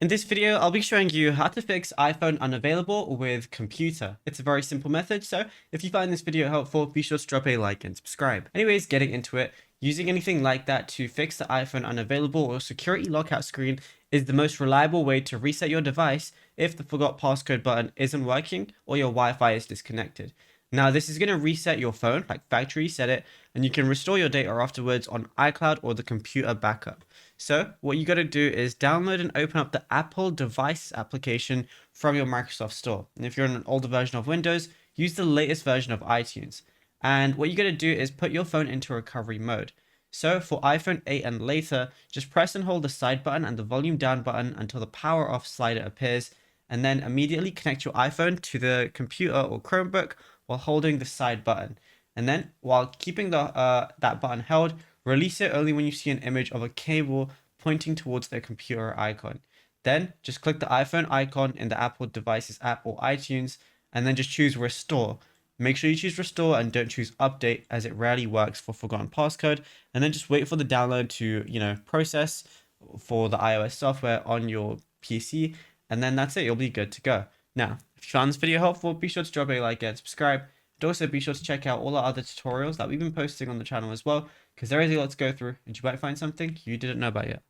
In this video, I'll be showing you how to fix iPhone unavailable with computer. It's a very simple method, so if you find this video helpful, be sure to drop a like and subscribe. Anyways, getting into it, using anything like that to fix the iPhone unavailable or security lockout screen is the most reliable way to reset your device if the forgot passcode button isn't working or your Wi-Fi is disconnected. Now, this is going to reset your phone, like factory reset it, and you can restore your data afterwards on iCloud or the computer backup. So what you got to do is download and open up the Apple Device application from your Microsoft Store. And if you're on an older version of Windows, use the latest version of iTunes. And what you got to do is put your phone into recovery mode. So for iPhone 8 and later, just press and hold the side button and the volume down button until the power off slider appears, and then immediately connect your iPhone to the computer or Chromebook while holding the side button. And then while keeping that button held, release it only when you see an image of a cable pointing towards the computer icon. Then just click the iPhone icon in the Apple Devices app or iTunes, and then just choose Restore. Make sure you choose Restore and don't choose Update, as it rarely works for forgotten passcode. And then just wait for the download to, process for the iOS software on your PC. And then that's it. You'll be good to go. Now, if you found this video helpful, be sure to drop a like and subscribe. And also be sure to check out all our other tutorials that we've been posting on the channel as well, because there is a lot to go through and you might find something you didn't know about yet.